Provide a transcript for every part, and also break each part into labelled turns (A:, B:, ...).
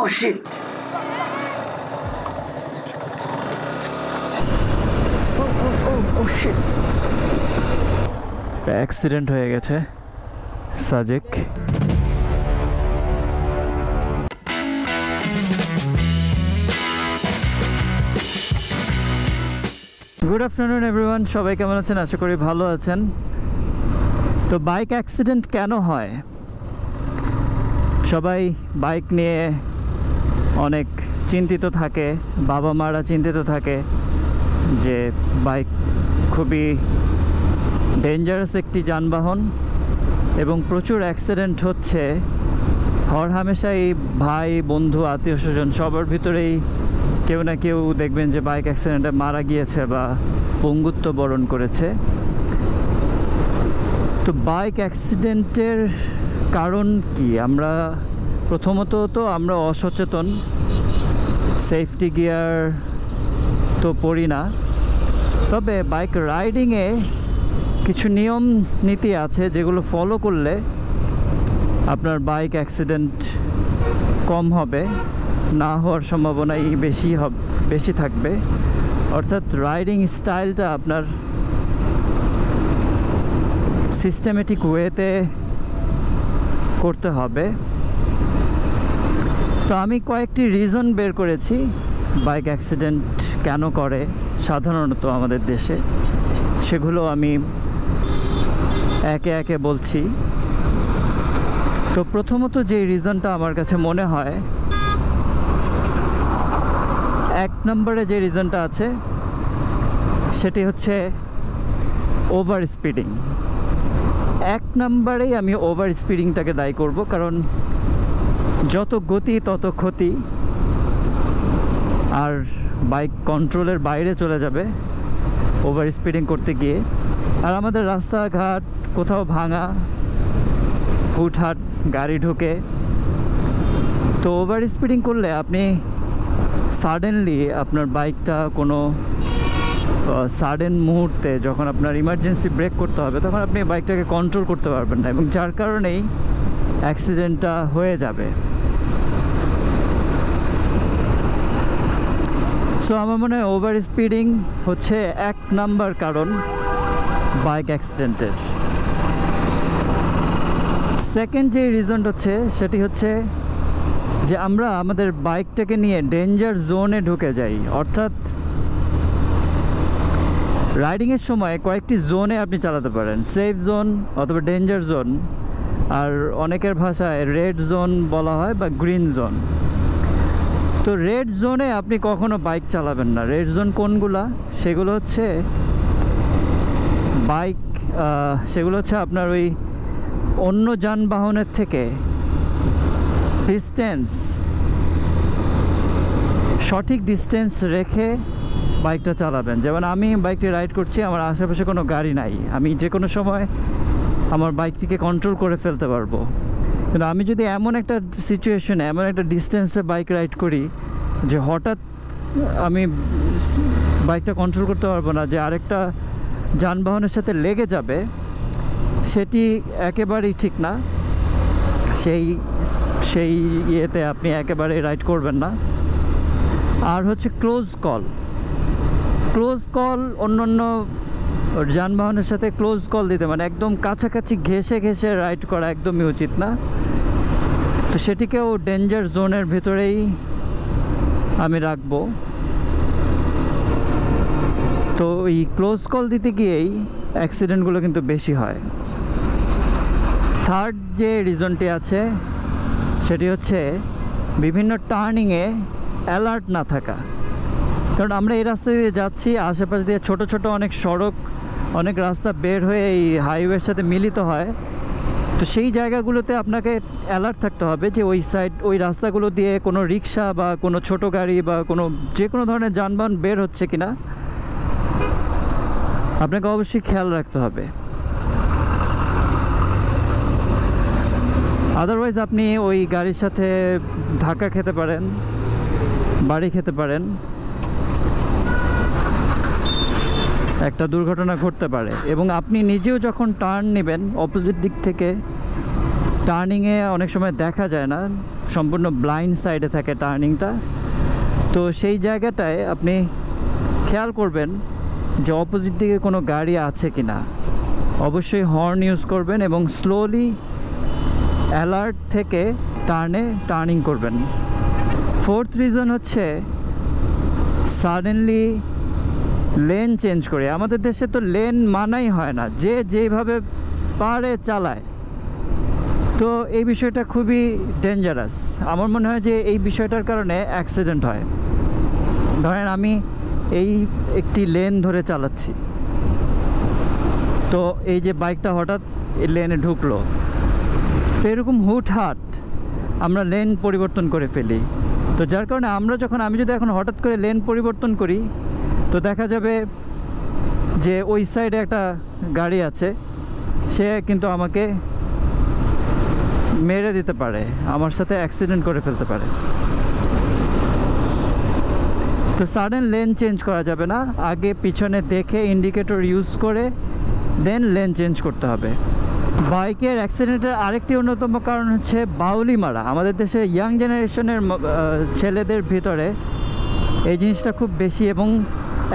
A: Oh shit! Oh shit!
B: Accident হয়ে গেছে Sajek. Good afternoon everyone, সবাই কেমন আছেন? আশা করি ভালো আছেন। তো বাইক অ্যাক্সিডেন্ট কেন হয়? সবাই বাইক নিয়ে অনেক চিন্তিত থাকে, বাবা মারা চিন্তিত থাকে যে বাইক খুবই ডেঞ্জারাস একটি যানবাহন এবং প্রচুর অ্যাক্সিডেন্ট হচ্ছে। হরহামেশাই ভাই, বন্ধু, আত্মীয় স্বজন সবার ভিতরেই কেউ না কেউ দেখবেন যে বাইক অ্যাক্সিডেন্টে মারা গিয়েছে বা পঙ্গুত্ব বরণ করেছে। তো বাইক অ্যাক্সিডেন্টের কারণ কি? আমরা প্রথমত আমরা অসচেতন, সেফটি গিয়ার তো পরি না। তবে বাইক রাইডিংয়ে কিছু নিয়ম নীতি আছে যেগুলো ফলো করলে আপনার বাইক অ্যাক্সিডেন্ট কম হবে, না হওয়ার সম্ভাবনাই বেশি থাকবে। অর্থাৎ রাইডিং স্টাইলটা আপনার সিস্টেমেটিক ওয়েতে করতে হবে। তো আমি কয়েকটি রিজন বের করেছি বাইক অ্যাক্সিডেন্ট কেন করে সাধারণত আমাদের দেশে, সেগুলো আমি একে একে বলছি। তো প্রথমত যে রিজনটা আমার কাছে মনে হয়, এক নম্বরে যে রিজনটা আছে সেটি হচ্ছে ওভার স্পিডিং। এক নম্বরেই আমি ওভার স্পিডিংটাকে দায়ী করব, কারণ যত গতি তত ক্ষতি, আর বাইক কন্ট্রোলের বাইরে চলে যাবে ওভার স্পিডিং করতে গিয়ে। আর আমাদের রাস্তাঘাট কোথাও ভাঙা, হুটহাট গাড়ি ঢোকে, তো ওভার স্পিডিং করলে আপনি সাডেনলি আপনার বাইকটা কোনো সাডেন মুহূর্তে যখন আপনার ইমার্জেন্সি ব্রেক করতে হবে তখন আপনি বাইকটাকে কন্ট্রোল করতে পারবেন না, এবং যার কারণেই অ্যাক্সিডেন্টটা হয়ে যাবে। সো আমার মনে হয় ওভার স্পিডিং হচ্ছে এক নাম্বার কারণ বাইক অ্যাক্সিডেন্টের। সেকেন্ড যে রিজনটা হচ্ছে সেটি হচ্ছে যে আমরা আমাদের বাইকটাকে নিয়ে ডেঞ্জার জোনে ঢুকে যাই। অর্থাৎ রাইডিংয়ের সময় কয়েকটি জোনে আপনি চালাতে পারেন, সেফ জোন অথবা ডেঞ্জার জোন, আর অনেকের ভাষায় রেড জোন বলা হয় বা গ্রিন জোন। তো রেড জোনে আপনি কখনো বাইক চালাবেন না। রেড জোন কোনগুলা? সেগুলো হচ্ছে আপনার ওই অন্য যানবাহনের থেকে সঠিক ডিস্টেন্স রেখে বাইকটা চালাবেন। যেমন আমি বাইকটি রাইড করছি, আমার আশেপাশে কোনো গাড়ি নাই, আমি যে কোনো সময় আমার বাইকটিকে কন্ট্রোল করে ফেলতে পারবো। কিন্তু আমি যদি এমন একটা সিচুয়েশনে, এমন একটা ডিস্টেন্সে বাইক রাইড করি যে হঠাৎ আমি বাইকটা কন্ট্রোল করতে পারবো না, যে আরেকটা যানবাহনের সাথে লেগে যাবে, সেটি একেবারেই ঠিক না। সেই ইয়েতে আপনি একেবারেই রাইড করবেন না। আর হচ্ছে ক্লোজ কল অন্য যানবাহনের সাথে ক্লোজ কল দিতে, মানে একদম কাছাকাছি ঘেঁষে রাইড করা একদমই উচিত না। তো সেটিকেও ডেঞ্জার জোনের ভেতরেই আমি রাখবো। তো এই ক্লোজ কল দিতে গিয়েই অ্যাক্সিডেন্টগুলো কিন্তু বেশি হয়। থার্ড যে রিজনটি আছে সেটি হচ্ছে বিভিন্ন টার্নিংয়ে অ্যালার্ট না থাকা। কারণ আমরা এই রাস্তা দিয়ে যাচ্ছি, আশেপাশ দিয়ে ছোট অনেক সড়ক, অনেক রাস্তা বের হয়ে এই হাইওয়ের সাথে মিলিত হয়। তো সেই জায়গাগুলোতে আপনাকে অ্যালার্ট থাকতে হবে যে ওই রাস্তাগুলো দিয়ে কোনো রিক্সা বা কোনো ছোট গাড়ি বা যে কোনো ধরনের যানবাহন বের হচ্ছে কিনা আপনাকে অবশ্যই খেয়াল রাখতে হবে। আদারওয়াইজ আপনি ওই গাড়ির সাথে ধাক্কা খেতে পারেন, বাড়ি খেতে পারেন, একটা দুর্ঘটনা ঘটতে পারে। এবং আপনি নিজেও যখন টার্ন নেবেন অপোজিট দিক থেকে, টার্নিংয়ে অনেক সময় দেখা যায় না, সম্পূর্ণ ব্লাইন্ড সাইডে থাকে টার্নিংটা। তো সেই জায়গাটায় আপনি খেয়াল করবেন যে অপোজিট দিকে কোনো গাড়ি আছে কি না। অবশ্যই হর্ন ইউজ করবেন এবং স্লোলি অ্যালার্ট থেকে টার্নিং করবেন। ফোর্থ রিজন হচ্ছে সাডেনলি লেন চেঞ্জ করে। আমাদের দেশে তো লেন মানাই হয় না, যে যেভাবে পারে চালায়। তো এই বিষয়টা খুবই ডেঞ্জারাস। আমার মনে হয় যে এই বিষয়টার কারণে অ্যাক্সিডেন্ট হয়। ধরেন আমি একটি লেন ধরে চালাচ্ছি, তো এই যে বাইকটা হঠাৎ এই লেনে ঢুকলো, তো এরকম হুটহাট আমরা লেন পরিবর্তন করে ফেলি। তো যার কারণে আমি যদি এখন হঠাৎ করে লেন পরিবর্তন করি, তো দেখা যাবে যে ওই সাইডে একটা গাড়ি আছে, সে কিন্তু আমাকে মেরে দিতে পারে, আমার সাথে অ্যাক্সিডেন্ট করে ফেলতে পারে। তো সাডেন লেন চেঞ্জ করা যাবে না, আগে পিছনে দেখে ইন্ডিকেটর ইউজ করে দেন লেন চেঞ্জ করতে হবে। বাইকের অ্যাক্সিডেন্টের আরেকটি অন্যতম কারণ হচ্ছে বাউলি মারা। আমাদের দেশে ইয়াং জেনারেশনের ছেলেদের ভিতরে এই জিনিসটা খুব বেশি, এবং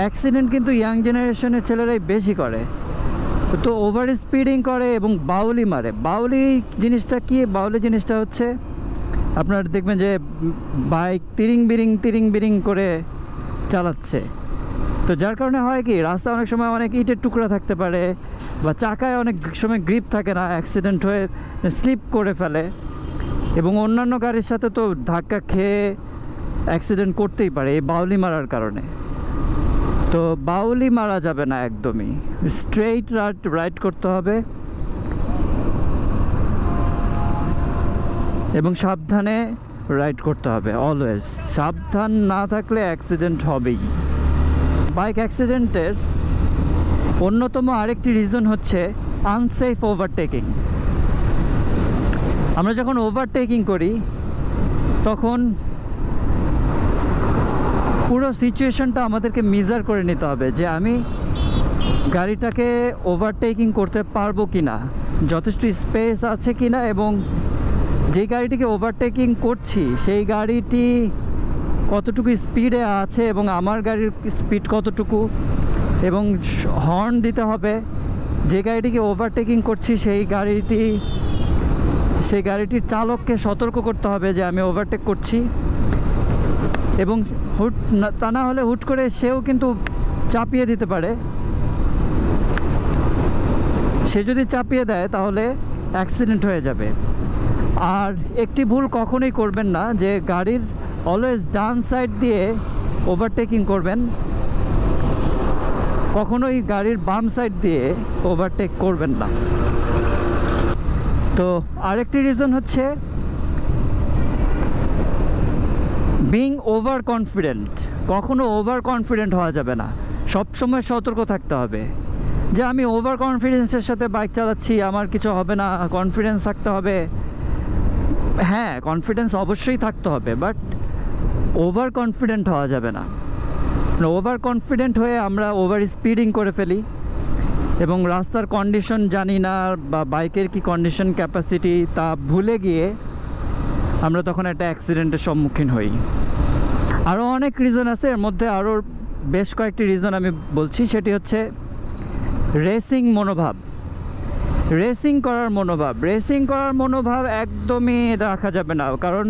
B: অ্যাক্সিডেন্ট কিন্তু ইয়াং জেনারেশনের ছেলেরাই বেশি করে। তো ওভার স্পিডিং করে এবং বাউলি মারে। বাউলি জিনিসটা কি? বাউলি জিনিসটা হচ্ছে আপনার দেখবেন যে বাইক তিরিং বিরিং করে চালাচ্ছে। তো যার কারণে হয় কি, রাস্তা অনেক সময় অনেক ইটের টুকরা থাকতে পারে, বা চাকায় অনেক সময় গ্রিপ থাকে না, অ্যাক্সিডেন্ট হয়ে স্লিপ করে ফেলে, এবং অন্যান্য গাড়ির সাথে তো ধাক্কা খেয়ে অ্যাক্সিডেন্ট করতেই পারে এই বাউলি মারার কারণে। তো বাউলি মারা যাবে না একদমই, স্ট্রেইট রাইড করতে হবে এবং সাবধানে রাইড করতে হবে। অলওয়েজ সাবধান না থাকলে অ্যাক্সিডেন্ট হবেই। বাইক অ্যাক্সিডেন্টের অন্যতম আরেকটি রিজন হচ্ছে আনসেফ ওভারটেকিং। আমরা যখন ওভারটেকিং করি তখন পুরো সিচুয়েশনটা আমাদেরকে মেজার করে নিতে হবে যে আমি গাড়িটাকে ওভারটেকিং করতে পারবো কি না, যথেষ্ট স্পেস আছে কি না, এবং যে গাড়িটিকে ওভারটেকিং করছি সেই গাড়িটি কতটুকু স্পিডে আছে এবং আমার গাড়ির স্পিড কতটুকু, এবং হর্ন দিতে হবে। যে গাড়িটিকে ওভারটেকিং করছি সেই গাড়িটির চালককে সতর্ক করতে হবে যে আমি ওভারটেক করছি, এবং তা না হলে হুট করে সেও কিন্তু চাপিয়ে দিতে পারে। সে যদি চাপিয়ে দেয় তাহলে অ্যাক্সিডেন্ট হয়ে যাবে। আর একটি ভুল কখনোই করবেন না যে গাড়ির অলওয়েজ ডান সাইড দিয়ে ওভারটেকিং করবেন, কখনোই গাড়ির বাম সাইড দিয়ে ওভারটেক করবেন না। তো আরেকটি রিজন হচ্ছে বিং ওভার কনফিডেন্ট। কখনো ওভার কনফিডেন্ট হওয়া যাবে না, সবসময় সতর্ক থাকতে হবে যে আমি ওভার কনফিডেন্সের সাথে বাইক চালাচ্ছি, আমার কিছু হবে না, কনফিডেন্স থাকতে হবে। হ্যাঁ, কনফিডেন্স অবশ্যই থাকতে হবে, বাট ওভার কনফিডেন্ট হওয়া যাবে না। ওভার কনফিডেন্ট হয়ে আমরা ওভার স্পিডিং করে ফেলি এবং রাস্তার কন্ডিশন জানি না বা বাইকের কি কন্ডিশন ক্যাপাসিটি তা ভুলে গিয়ে আমরা তখন একটা অ্যাক্সিডেন্টের সম্মুখীন হই। আরও অনেক রিজন আছে, এর মধ্যে আরও বেশ কয়েকটি রিজন আমি বলছি। সেটি হচ্ছে রেসিং মনোভাব। রেসিং করার মনোভাব একদমই রাখা যাবে না, কারণ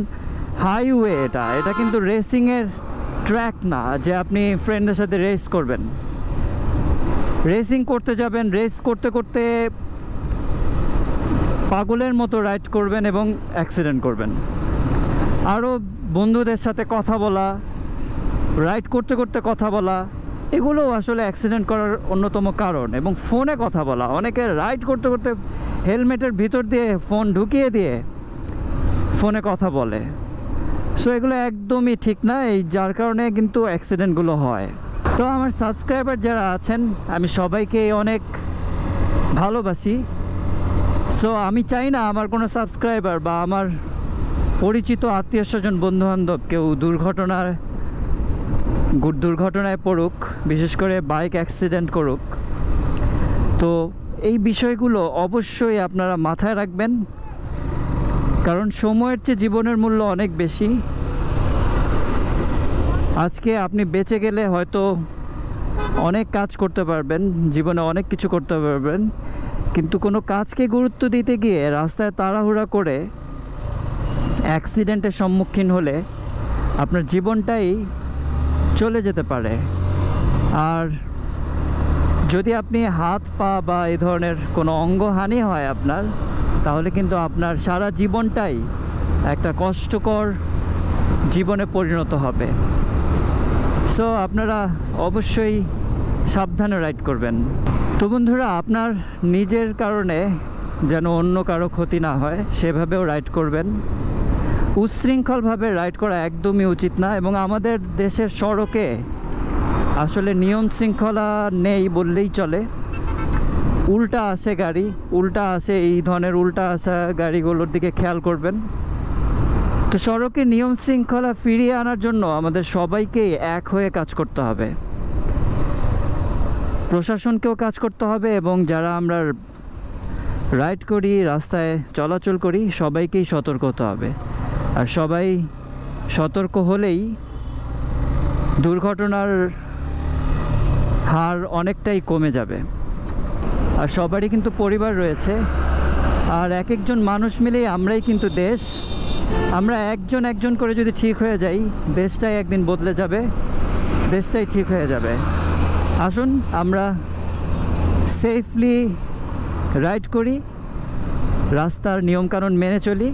B: হাইওয়ে এটা কিন্তু রেসিংয়ের ট্র্যাক না যে আপনি ফ্রেন্ডের সাথে রেস করবেন। রেসিং করতে যাবেন, রেস করতে করতে পাগলের মতো রাইড করবেন এবং অ্যাক্সিডেন্ট করবেন। আরও বন্ধুদের সাথে কথা বলা, রাইড করতে করতে কথা বলা, এগুলো আসলে অ্যাক্সিডেন্ট করার অন্যতম কারণ। এবং ফোনে কথা বলা, অনেকে রাইড করতে করতে হেলমেটের ভিতর দিয়ে ফোন ঢুকিয়ে দিয়ে ফোনে কথা বলে। সো এগুলো একদমই ঠিক না, যার কারণে কিন্তু অ্যাক্সিডেন্টগুলো হয়। তো আমার সাবস্ক্রাইবার যারা আছেন, আমি সবাইকে অনেক ভালোবাসি। সো আমি চাই না আমার কোনো সাবস্ক্রাইবার বা আমার পরিচিত আত্মীয় স্বজন বন্ধুবান্ধব কেউ দুর্ঘটনায় পড়ুক, বিশেষ করে বাইক অ্যাক্সিডেন্ট করুক। তো এই বিষয়গুলো অবশ্যই আপনারা মাথায় রাখবেন কারণ সময়ের চেয়ে জীবনের মূল্য অনেক বেশি। আজকে আপনি বেঁচে গেলে হয়তো অনেক কাজ করতে পারবেন, জীবনে অনেক কিছু করতে পারবেন, কিন্তু কোনো কাজকে গুরুত্ব দিতে গিয়ে রাস্তায় তাড়াহুড়া করে অ্যাক্সিডেন্টের সম্মুখীন হলে আপনার জীবনটাই চলে যেতে পারে। আর যদি আপনি হাত পা বা এই ধরনের কোনো অঙ্গহানি হয় আপনার, তাহলে কিন্তু আপনার সারা জীবনটাই একটা কষ্টকর জীবনে পরিণত হবে। সো আপনারা অবশ্যই সাবধানে রাইড করবেন। তো বন্ধুরা, আপনার নিজের কারণে যেন অন্য কারো ক্ষতি না হয় সেভাবেও রাইড করবেন। উচ্ছৃঙ্খলভাবে রাইড করা একদমই উচিত না, এবং আমাদের দেশের সড়কে আসলে নিয়ম শৃঙ্খলা নেই বললেই চলে। উল্টা আসে গাড়ি, উল্টা আসে, এই ধরনের উল্টা আসা গাড়িগুলোর দিকে খেয়াল করবেন। তো সড়কে নিয়ম শৃঙ্খলা ফিরিয়ে আনার জন্য আমাদের সবাইকেই এক হয়ে কাজ করতে হবে। প্রশাসনকেও কাজ করতে হবে, এবং যারা আমরা রাইড করি, রাস্তায় চলাচল করি, সবাইকেই সতর্ক হতে হবে। আর সবাই সতর্ক হলেই দুর্ঘটনার হার অনেকটাই কমে যাবে। আর সবারই কিন্তু পরিবার রয়েছে, আর এক একজন মানুষ মিলেই আমরাই কিন্তু দেশ। আমরা একজন একজন করে যদি ঠিক হয়ে যাই, দেশটাই একদিন বদলে যাবে, দেশটাই ঠিক হয়ে যাবে। আসুন আমরা সেফলি রাইড করি, রাস্তার নিয়মকানুন মেনে চলি,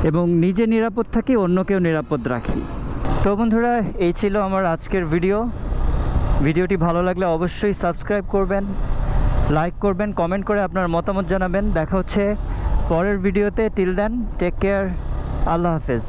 B: এবং নিজে নিরাপদ থাকি, অন্যকেও নিরাপদ রাখি। তো বন্ধুরা, এই ছিল আমার আজকের ভিডিওটি ভালো লাগলে অবশ্যই সাবস্ক্রাইব করবেন, লাইক করবেন, কমেন্ট করে আপনার মতামত জানাবেন। দেখা হচ্ছে পরের ভিডিওতে। টিল দেন, টেক কেয়ার, আল্লাহ হাফেজ।